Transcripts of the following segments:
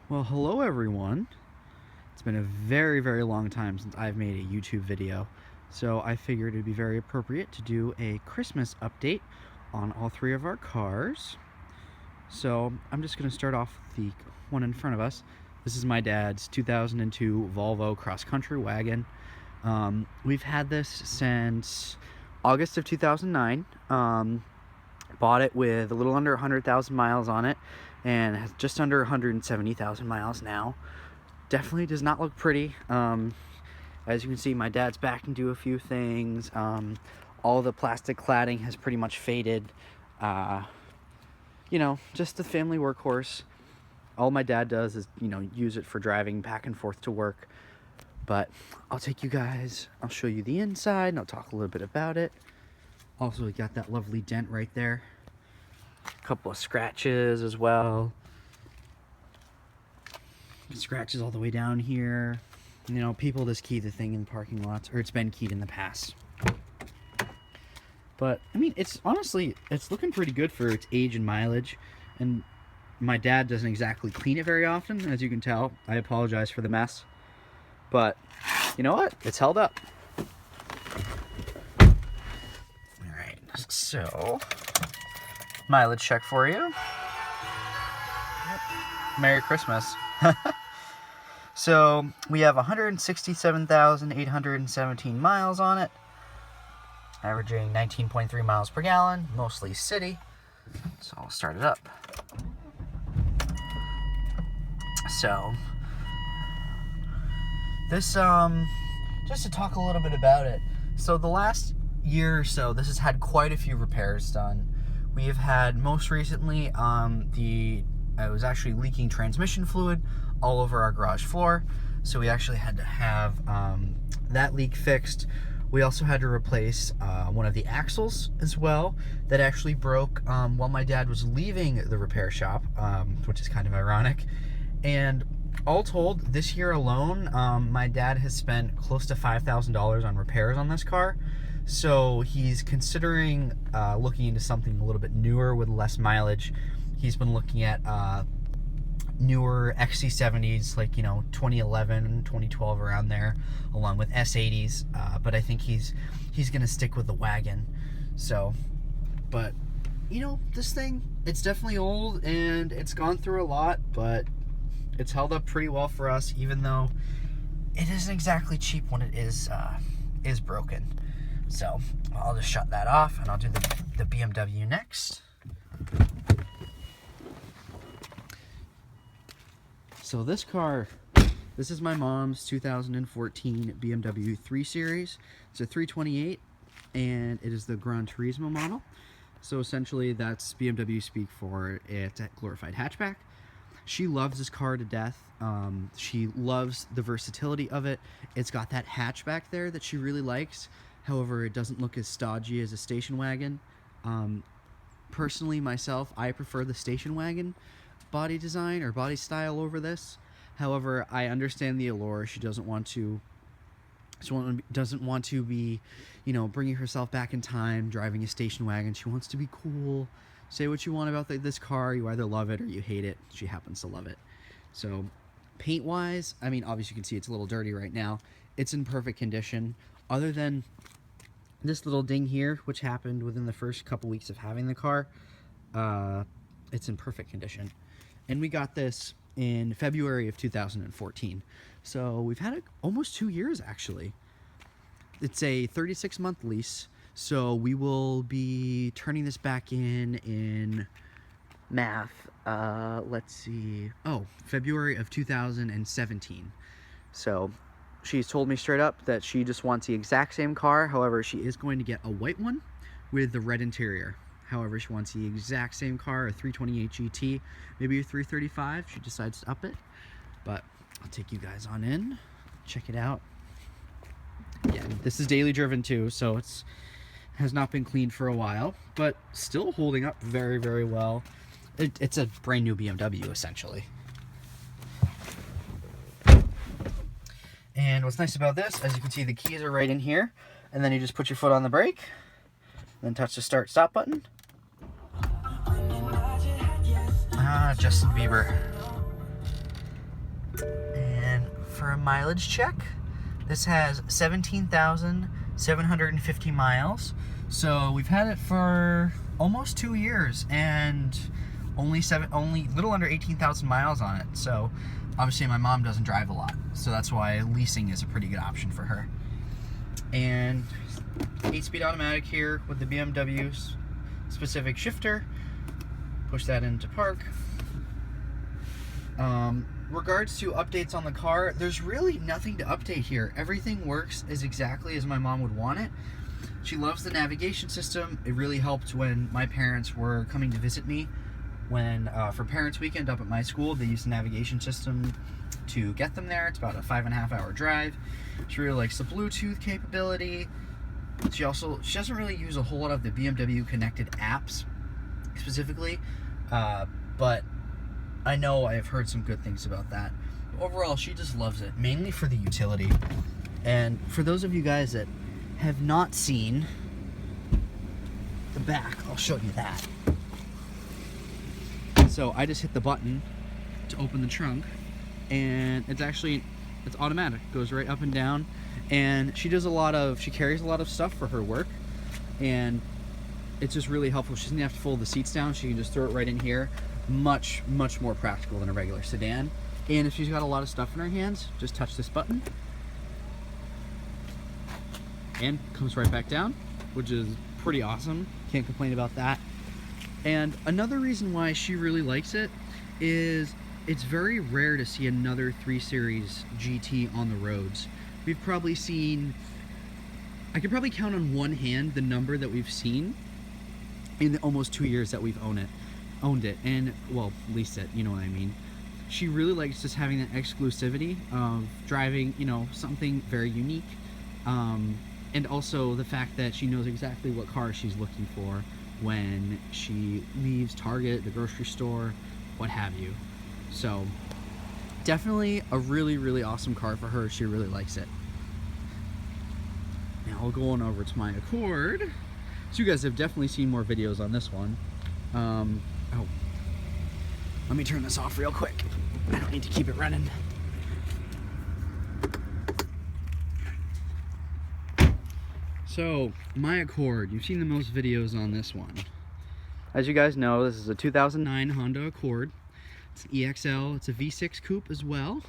Well, hello everyone. It's been a very, very long time since I've made a YouTube video, so I figured it'd be very appropriate to do a Christmas update on all three of our cars. So I'm just going to start off with the one in front of us. This is my dad's 2002 Volvo cross-country wagon. We've had this since August of 2009. Bought it with a little under 100,000 miles on it and has just under 170,000 miles now. Definitely does not look pretty. As you can see, my dad's back into a few things. All the plastic cladding has pretty much faded. Just the family workhorse. All my dad does is, use it for driving back and forth to work. But I'll take you guys, I'll show you the inside, and I'll talk a little bit about it. Also, we got that lovely dent right there. A couple of scratches as well. Scratches all the way down here. People just key the thing in parking lots, or it's been keyed in the past. But, it's looking pretty good for its age and mileage. And my dad doesn't exactly clean it very often, as you can tell. I apologize for the mess. But, you know what? It's held up. So, mileage check for you. Merry Christmas. So, we have 167,817 miles on it, averaging 19.3 miles per gallon, mostly city. So, I'll start it up. So, this, just to talk a little bit about it. So, the last year or so, this has had quite a few repairs done. We have had, most recently, it was actually leaking transmission fluid all over our garage floor, so we actually had to have that leak fixed. We also had to replace one of the axles as well, that actually broke while my dad was leaving the repair shop, which is kind of ironic. And all told, this year alone, my dad has spent close to $5,000 on repairs on this car. So he's considering looking into something a little bit newer with less mileage. He's been looking at newer XC70s, like 2011, 2012, around there, along with S80s. But I think he's going to stick with the Wagon. So, but this thing, it's definitely old and it's gone through a lot, but it's held up pretty well for us, even though it isn't exactly cheap when it is broken. So I'll just shut that off and I'll do the BMW next. So this car, this is my mom's 2014 BMW 3 Series. It's a 328 and it is the Gran Turismo model. So essentially that's BMW speak for it's a glorified hatchback. She loves this car to death. She loves the versatility of it. It's got that hatchback there that she really likes. However, it doesn't look as stodgy as a station wagon. Personally, myself, I prefer the station wagon body design or body style over this. However, I understand the allure. She doesn't want to be, bringing herself back in time, driving a station wagon. She wants to be cool. Say what you want about this car. You either love it or you hate it. She happens to love it. So, paint-wise, obviously you can see it's a little dirty right now. It's in perfect condition. Other than this little ding here, which happened within the first couple weeks of having the car, it's in perfect condition. And we got this in February of 2014. So we've had it almost 2 years, actually. It's a 36-month lease, so we will be turning this back in math, let's see, February of 2017. So she's told me straight up that she just wants the exact same car. However, she is going to get a white one with the red interior. However, she wants the exact same car, a 328 GT, maybe a 335. She decides to up it. But I'll take you guys on in, check it out. Yeah, this is daily driven too, so it's has not been cleaned for a while, but still holding up very, very well. It's a brand new BMW, essentially. And what's nice about this, as you can see, the keys are right in here, and then you just put your foot on the brake, then touch the start-stop button. Justin Bieber. And for a mileage check, this has 17,750 miles. So we've had it for almost 2 years and only little under 18,000 miles on it. So obviously my mom doesn't drive a lot, so that's why leasing is a pretty good option for her. And 8-speed automatic here with the BMW specific shifter. Push that into park. Regards to updates on the car, there's really nothing to update here. Everything works as exactly as my mom would want it. She loves the navigation system. It really helped when my parents were coming to visit me. When for Parents Weekend up at my school, they used the navigation system to get them there. It's about a 5.5 hour drive. She really likes the Bluetooth capability. She doesn't really use a whole lot of the BMW connected apps specifically, but I know I have heard some good things about that. Overall, she just loves it, mainly for the utility. And for those of you guys that have not seen the back, I'll show you that. So I just hit the button to open the trunk, and it's automatic. It goes right up and down. And she carries a lot of stuff for her work, and it's just really helpful. She doesn't have to fold the seats down. She can just throw it right in here. Much more practical than a regular sedan. And if she's got a lot of stuff in her hands, just touch this button and comes right back down, which is pretty awesome. Can't complain about that. And another reason why she really likes it is it's very rare to see another 3 Series GT on the roads. We've probably seen, I could probably count on one hand the number that we've seen in the almost 2 years that we've owned it, and, well, leased it, you know what I mean. She really likes just having that exclusivity of driving, something very unique, and also the fact that she knows exactly what car she's looking for when she leaves Target, the grocery store, what have you. So definitely a really awesome car for her. She really likes it. Now we'll go on over to my Accord. So you guys have definitely seen more videos on this one. Oh, let me turn this off real quick. I don't need to keep it running. So, my Accord, you've seen the most videos on this one. As you guys know, this is a 2009 Honda Accord. It's an EXL, it's a V6 coupe as well.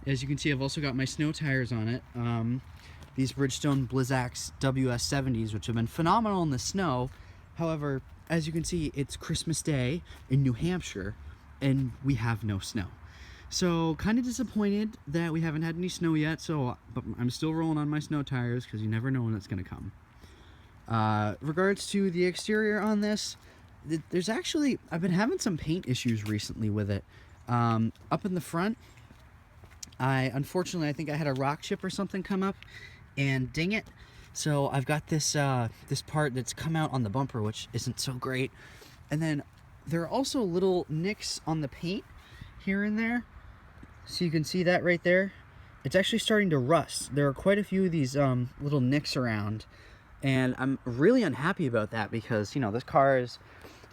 As you can see, I've also got my snow tires on it. These Bridgestone Blizzak WS70s, which have been phenomenal in the snow. However, as you can see, it's Christmas Day in New Hampshire, and we have no snow. So, kind of disappointed that we haven't had any snow yet, but I'm still rolling on my snow tires, because you never know when it's going to come. Regards to the exterior on this, I've been having some paint issues recently with it. Up in the front, unfortunately, I think I had a rock chip or something come up and ding it. So I've got this part that's come out on the bumper, which isn't so great. And then there are also little nicks on the paint here and there. So you can see that right there. It's actually starting to rust. There are quite a few of these little nicks around. And I'm really unhappy about that because, this car it's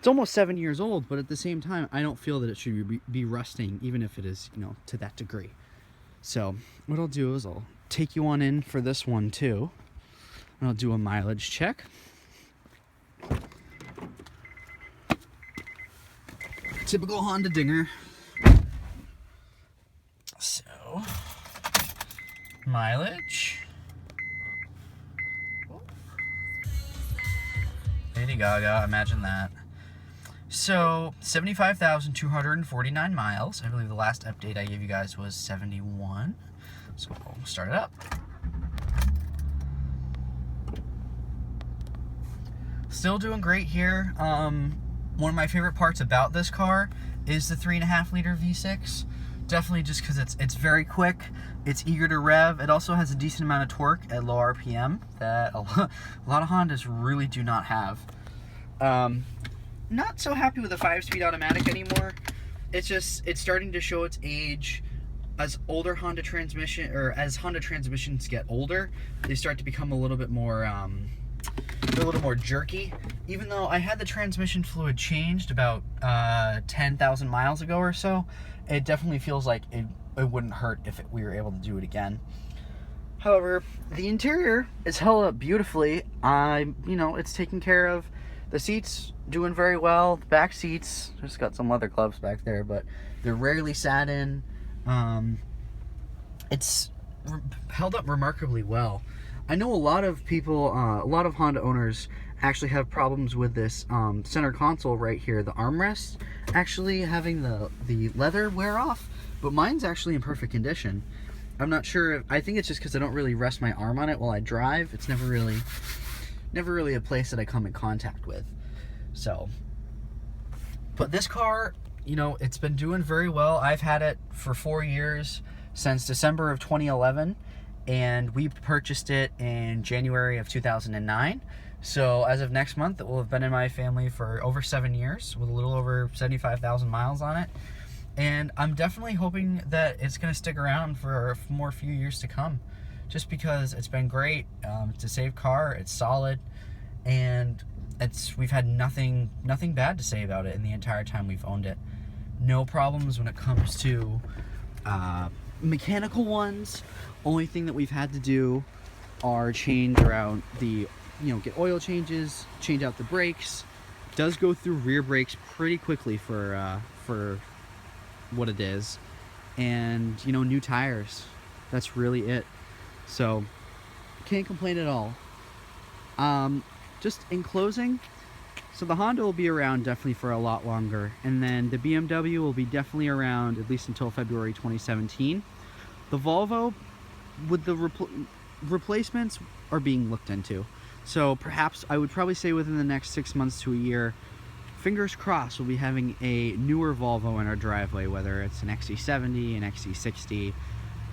almost 7 years old, but at the same time, I don't feel that it should be rusting, even if it is, to that degree. So what I'll do is I'll take you on in for this one too. And I'll do a mileage check. Typical Honda dinger. So, mileage. Lady Gaga, imagine that. So, 75,249 miles. I believe the last update I gave you guys was 71. So, we'll start it up. Still doing great here. One of my favorite parts about this car is the 3.5 liter V6. Definitely just because it's very quick, it's eager to rev. It also has a decent amount of torque at low RPM that a lot of Hondas really do not have. Not so happy with the 5-speed automatic anymore. It's starting to show its age. As Honda transmissions get older, they start to become a little bit more They're a little more jerky. Even though I had the transmission fluid changed about 10,000 miles ago or so, it definitely feels like it wouldn't hurt if we were able to do it again. However, the interior is held up beautifully. It's taken care of. The seats doing very well. The back seats, just got some leather gloves back there, but they're rarely sat in. It's held up remarkably well. I know a lot of people, a lot of Honda owners actually have problems with this center console right here, the armrest actually having the leather wear off, but mine's actually in perfect condition. I'm not sure, I think it's just because I don't really rest my arm on it while I drive. It's never really a place that I come in contact with. So, but this car, it's been doing very well. I've had it for 4 years, since December of 2011, and we purchased it in January of 2009. So as of next month, it will have been in my family for over 7 years, with a little over 75,000 miles on it. And I'm definitely hoping that it's going to stick around for a few years to come, just because it's been great. It's a safe car, it's solid, and we've had nothing bad to say about it in the entire time we've owned it. No problems when it comes to mechanical ones. Only thing that we've had to do are change around get oil changes, change out the brakes. Does go through rear brakes pretty quickly for what it is, and new tires. That's really it. So can't complain at all. Just in closing, so the Honda will be around definitely for a lot longer, and then the BMW will be definitely around at least until February 2017. The Volvo, with the replacements, are being looked into. So perhaps, I would probably say within the next 6 months to a year, fingers crossed, we'll be having a newer Volvo in our driveway, whether it's an XC70, an XC60,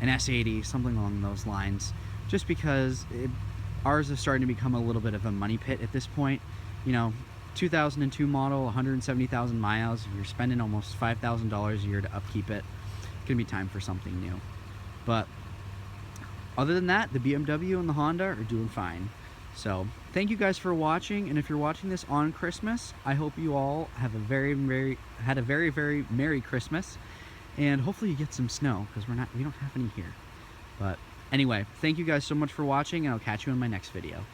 an S80, something along those lines. Just because ours is starting to become a little bit of a money pit at this point. 2002 model, 170,000 miles. If you're spending almost $5,000 a year to upkeep it, it's gonna be time for something new. But other than that, the BMW and the Honda are doing fine. So thank you guys for watching, and if you're watching this on Christmas, I hope you all have a very Merry Christmas, and hopefully you get some snow, because we don't have any here. But anyway, thank you guys so much for watching, and I'll catch you in my next video.